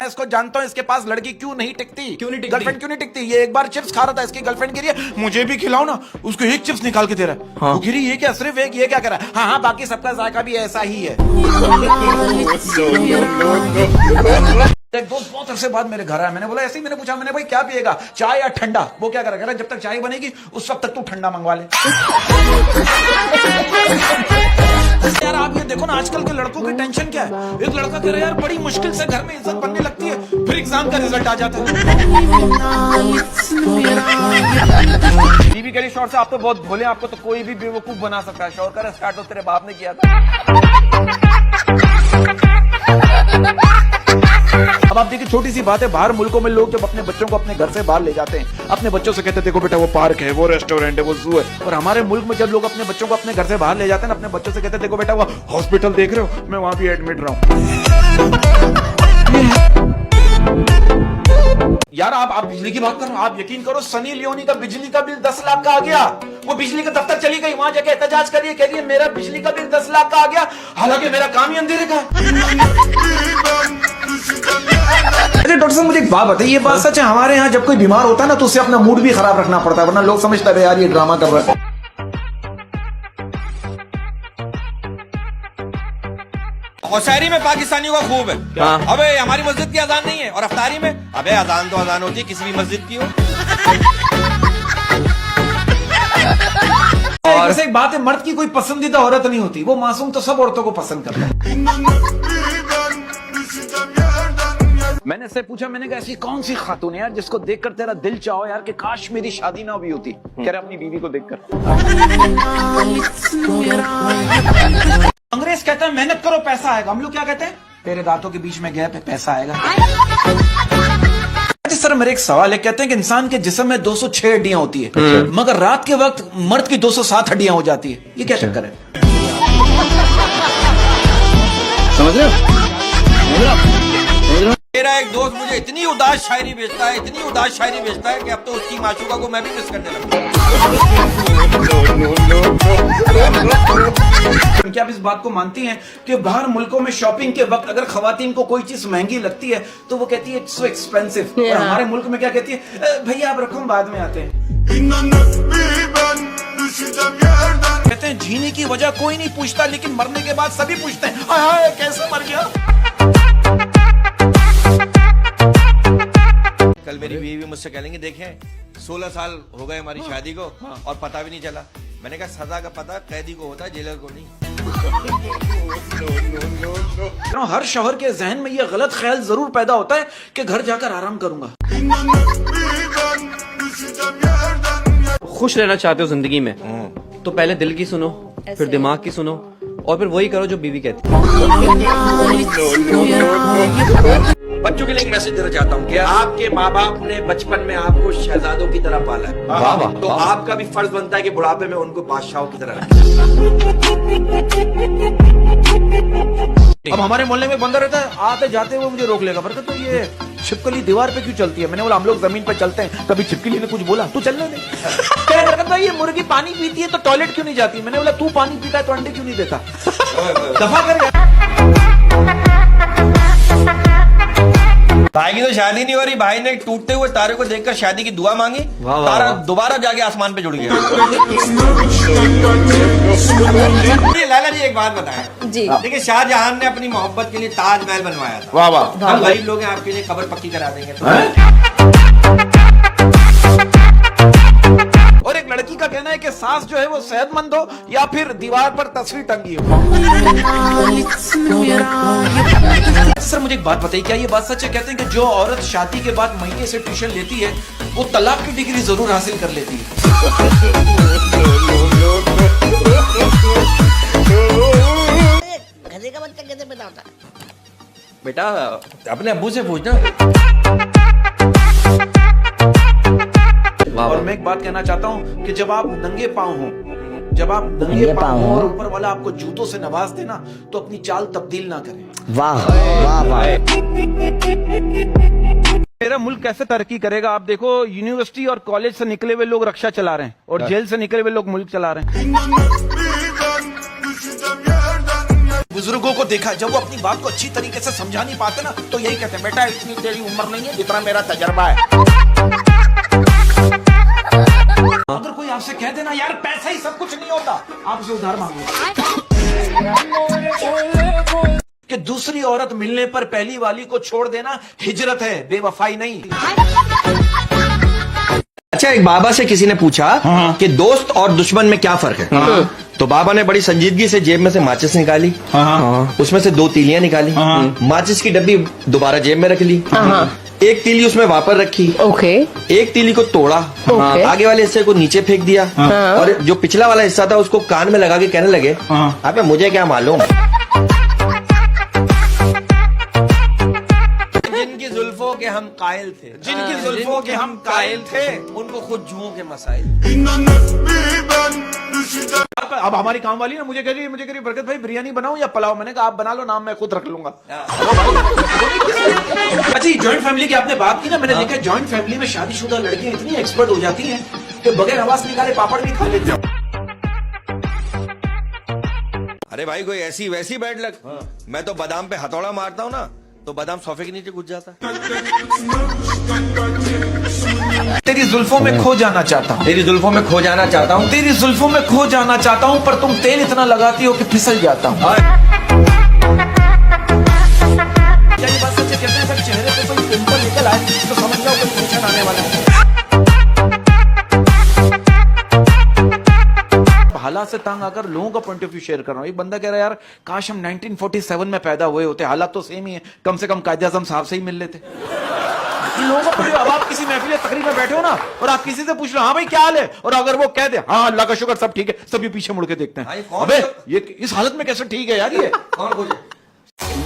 इसको जानता हूँ, इसके पास लड़की क्यों नहीं टिकती, गर्लफ्रेंड क्यों नहीं टिकती। ये एक बार चिप्स खा रहा था, इसकी गर्लफ्रेंड कह रही है मुझे भी खिलाओ ना, उसको एक चिप्स निकाल के दे रहा है। हाँ। वो कह रही ये क्या, सिर्फ एक, ये क्या कर रहा है। हाँ हाँ, बाकी सबका जायका भी ऐसा ही है। एक दोस्त बहुत अरसे बाद मेरे घर आया, मैंने बोला ऐसे ही, मैंने पूछा, मैंने भाई क्या पिएगा, चाय या ठंडा। वो क्या करेगा, जब तक चाय बनेगी उस वक्त तक तू ठंडा मंगवा ले। यार आप ये देखो ना, आजकल के लड़कों की टेंशन क्या है। एक लड़का कह रहा है यार बड़ी मुश्किल से घर में इज्जत बनने लगती है, फिर एग्जाम का रिजल्ट आ जाता है। बीवी के लिए शौहर से आप तो बहुत भोले, आपको तो कोई भी बेवकूफ बना सकता है। शौहर का स्टार्ट तो तेरे बाप ने किया था। अब आप देखिए, छोटी सी बात है, बाहर मुल्कों में लोग जब अपने बच्चों को अपने घर से बाहर ले जाते हैं, अपने बच्चों से कहते हैं देखो बेटा वो पार्क है, वो रेस्टोरेंट है, वो जू है। और हमारे मुल्क में जब लोग अपने बच्चों को अपने घर से बाहर ले जाते हैं, अपने बच्चों से कहते हैं देखो बेटा वो हॉस्पिटल देख रहे हो, मैं वहां भी एडमिट रहा हूं। यार आप बिजली की बात करो, आप यकीन करो, सनी लियोनी का बिजली का बिल 10 लाख का आ गया। वो बिजली का दफ्तर चली गई, वहां जाके एहतजाज करिए, कह रही है मेरा बिजली का बिल 10 लाख का आ गया, हालांकि मेरा काम ही अंधेरे का है। डॉक्टर साहब मुझे एक बात बताइए, ये बात सच है, हमारे यहाँ जब कोई बीमार होता है ना तो उससे अपना मूड भी खराब रखना पड़ता है, वरना लोग समझते हैं यार ये ड्रामा कर रहा है। और शायरी में पाकिस्तानियों का खूब है। अबे हमारी मस्जिद की अजान नहीं है, और अफ्तारी में अबे अजान तो अजान होती है, किसी भी मस्जिद की हो। और एक बात है, मर्द की कोई पसंदीदा औरत नहीं होती, वो मासूम तो सब औरतों को पसंद करता है। मैंने इससे पूछा, मैंने कहा ऐसी कौन सी खातून है यार जिसको देखकर तेरा दिल चाहो यार कि काश मेरी शादी ना हुई होती। कह रहा अपनी बीवी को देखकर। अंग्रेज कहते हैं मेहनत करो पैसा आएगा, हम लोग क्या कहते हैं, तेरे दांतों के बीच में गैप है पैसा आएगा। इस तरह मेरे एक सवाल है, कहते हैं कि इंसान के जिस्म में 206 हड्डियां होती है, मगर रात के वक्त मर्द की 207 हड्डियां हो जाती है, ये क्या चक्कर है। समझ रहे हो? मेरा एक दोस्त मुझे इतनी उदास शायरी भेजता है, इतनी उदास शायरी भेजता है कि अब तो उसकी माशूका को मैं भी मिस करने लगा। क्या आप इस बात को मानती हैं कि बाहर मुल्कों में शॉपिंग के वक्त अगर खवातीन को कोई चीज महंगी लगती है तो वो कहती है इट्स सो एक्सपेंसिव, और हमारे मुल्क में क्या कहती है, भैया आप रखो बाद में आते हैं। कहते हैं जीने की वजह कोई नहीं पूछता, लेकिन मरने के बाद सभी पूछते हैं हाय कैसे मर गया। कल मेरी बीवी मुझसे कह लेंगे देखें 16 साल हो गए हमारी शादी को और पता भी नहीं चला। मैंने कहा सजा का पता कैदी को होता है, जेलर को नहीं। हर शौहर के जहन में ये गलत ख्याल जरूर पैदा होता है कि घर जाकर आराम करूंगा। खुश रहना चाहते हो जिंदगी में तो पहले दिल की सुनो, फिर दिमाग की सुनो, और फिर वही करो जो बीवी कहती है। बच्चों के लिए एक मैसेज देना चाहता हूँ कि आपके माँ बाप ने बचपन में आपको शहजादों की तरह पाला है, तो आपका भी फर्ज बनता है कि बुढ़ापे में उनको बादशाहों की तरह रखें। अब हमारे मोहल्ले में बंदा रहता है, आते जाते हुए मुझे रोक लेगा, बरकत तो ये छिपकली दीवार पे क्यों चलती है। मैंने बोला हम लोग जमीन पे चलते हैं, कभी छिपकली ने कुछ बोला, तू चलने दे। बरकत भाई ये मुर्गी पानी पीती है तो टॉयलेट क्यों नहीं जाती। मैंने बोला तू पानी पीता है तो अंडे क्यों नहीं देता। दफा कर यार। भाई की तो शादी नहीं हो रही, भाई ने टूटते हुए तारे को देखकर शादी की दुआ मांगी, तारा दोबारा जाके आसमान पे जुड़ गया। लाला जी एक बात बताएं जी, देखिए शाहजहां ने अपनी मोहब्बत के लिए ताजमहल बनवाया था। वाह वाह। हम गरीब लोग हैं, आपके लिए कब्र पक्की करा देंगे। और एक लड़की का कहना है कि सास जो है वो सेहतमंद हो या फिर दीवार पर तस्वीर टंगी हो। सर मुझे एक बात बताइए, क्या ये बात सच है, कहते हैं कि जो औरत शादी के बाद महीने से ट्यूशन लेती है वो तलाक की डिग्री जरूर हासिल कर लेती है। गधे का बच्चा गधे पैदा होता है। बेटा अपने अब्बू से पूछना। और मैं एक बात कहना चाहता हूँ कि जब आप नंगे पांव हो, जब आप नंगे पांव हो और ऊपर वाला आपको जूतों से नवाज देना तो अपनी चाल तब्दील ना करें। वाह वाह वाह। मेरा मुल्क कैसे तरक्की करेगा। आप देखो यूनिवर्सिटी और कॉलेज से निकले हुए लोग रक्षा चला रहे हैं और जेल से निकले हुए लोग मुल्क चला रहे हैं। बुजुर्गों को देखा जब वो अपनी बात को अच्छी तरीके से समझा नहीं पाते ना तो यही कहते हैं बेटा इतनी तेरी उम्र नहीं है जितना मेरा तजर्बा है। अगर कोई आपसे कह देना यार पैसा ही सब कुछ नहीं होता, आप उसे उधार मांगो कि दूसरी औरत मिलने पर पहली वाली को छोड़ देना हिजरत है, बेवफाई नहीं। अच्छा, एक बाबा से किसी ने पूछा कि दोस्त और दुश्मन में क्या फर्क है। तो बाबा ने बड़ी संजीदगी से जेब में से माचिस निकाली, उसमें से 2 तीलियां निकाली, माचिस की डब्बी दोबारा जेब में रख ली, एक तीली उसमें वापर रखी, एक तीली को तोड़ा, आगे वाले हिस्से को नीचे फेंक दिया और जो पिछला वाला हिस्सा था उसको कान में लगा के कहने लगे अबे मुझे क्या मालूम। जिनकी जुल्फों के हम कायल थे, जिनकी जुल्फों के हम कायल थे, उनको खुद जुओं के मसाइल। अब हमारी काम वाली ना मुझे कह रही बरकत भाई बिरयानी बनाऊं या पुलाव। मैंने कहा आप बना लो, नाम मैं खुद रख लूंगा। अच्छा, जॉइंट फैमिली की आपने बात की ना, मैंने देखा जॉइंट फैमिली में शादीशुदा लड़कियां इतनी एक्सपर्ट हो जाती हैं कि बगैर आवाज निकाले पापड़ भी खा लेते हैं। अरे भाई कोई ऐसी वैसी बैड लग, मैं तो बादाम पे हथौड़ा मारता हूँ ना तो बादाम सोफे के नीचे घुस जाता। तेरी जुल्फों में खो जाना चाहता हूँ, तेरी जुल्फों में खो जाना चाहता हूँ, तेरी जुल्फों में खो जाना चाहता हूँ, पर तुम तेल इतना लगाती हो कि फिसल जाता हूँ। क्या ये बात सच है? कहते हैं अगर चेहरे पे कोई पिंपल निकल आए तो समझ जाओ कोई फंक्शन आने वाला है। हालात से तंग आकर लोगों का पॉइंट ऑफ व्यू शेयर कर रहा हूँ। एक बंदा कह रहा है यार काश हम 1947 में पैदा हुए होते, हालात तो सेम ही है, कम से कम कायदे आज़म साहब से ही मिल लेते। लोगों को पूछो, अब आप किसी महफिल तकरीब में बैठे हो ना और आप किसी से पूछ लो हाँ भाई क्या हाल है, और अगर वो कह दे हाँ अल्लाह का शुक्र सब ठीक है, सभी पीछे मुड़ के देखते हैं अबे ये इस हालत में कैसे ठीक है यार ये कौन खोजे?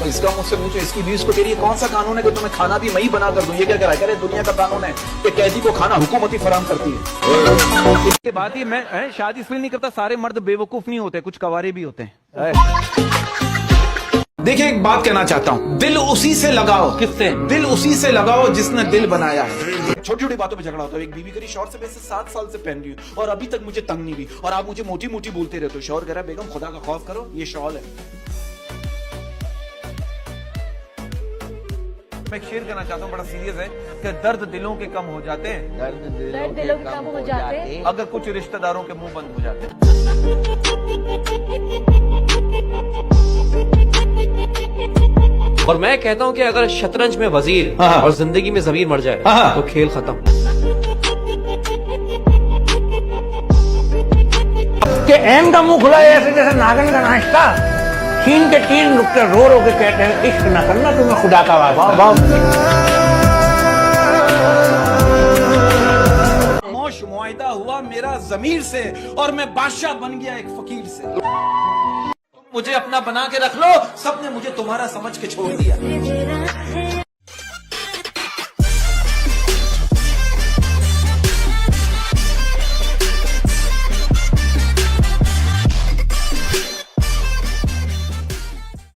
इसका मुझसे पूछो, इसकी भी इसको तेरी कौन सा कानून है कि तुम्हें खाना भी मैं ही बना कर दूं? ये क्या कह रहा है? दुनिया का कानून है कि कैदी को खाना हुकूमत ही फराहम करती है। इसके बाद ही मैं शादी इसलिए नहीं करता, सारे मर्द बेवकूफ नहीं होते, कुछ कवारे भी होते हैं। देखिए एक बात कहना चाहता हूँ, दिल उसी से लगाओ। किससे? दिल उसी से लगाओ जिसने दिल बनाया है। छोटी छोटी बातों पे झगड़ा होता है। एक बीवी करी शौहर से वैसे 7 साल से पहन रही हूँ और अभी तक मुझे तंग नहीं हुई और आप मुझे मोटी मोटी बोलते रहते हो। शौहर कह रहा है बेगम खुदा का खौफ करो, ये शॉल है। मैं एक शेर कहना चाहता हूँ, बड़ा सीरियस है कि दर्द दिलों के कम हो जाते हैं, दर्द दिलों के कम हो जाते हैं अगर कुछ रिश्तेदारों के मुंह बंद हो जाते हैं। और मैं कहता हूँ कि अगर शतरंज में वजीर और जिंदगी में जमीर मर जाए तो खेल खत्म। कि एम का मुंह खुला है ऐसे जैसे नागन का नाश्ता, चीन के 3 नुक्ते रो रो के कहते हैं इश्क न करना तुम्हें खुदा का वास्ता। खामोश मुआहिदा हुआ मेरा ज़मीर से और मैं बादशाह बन गया एक फकीर से। तुम मुझे अपना बना के रख लो, सबने मुझे तुम्हारा समझ के छोड़ दिया।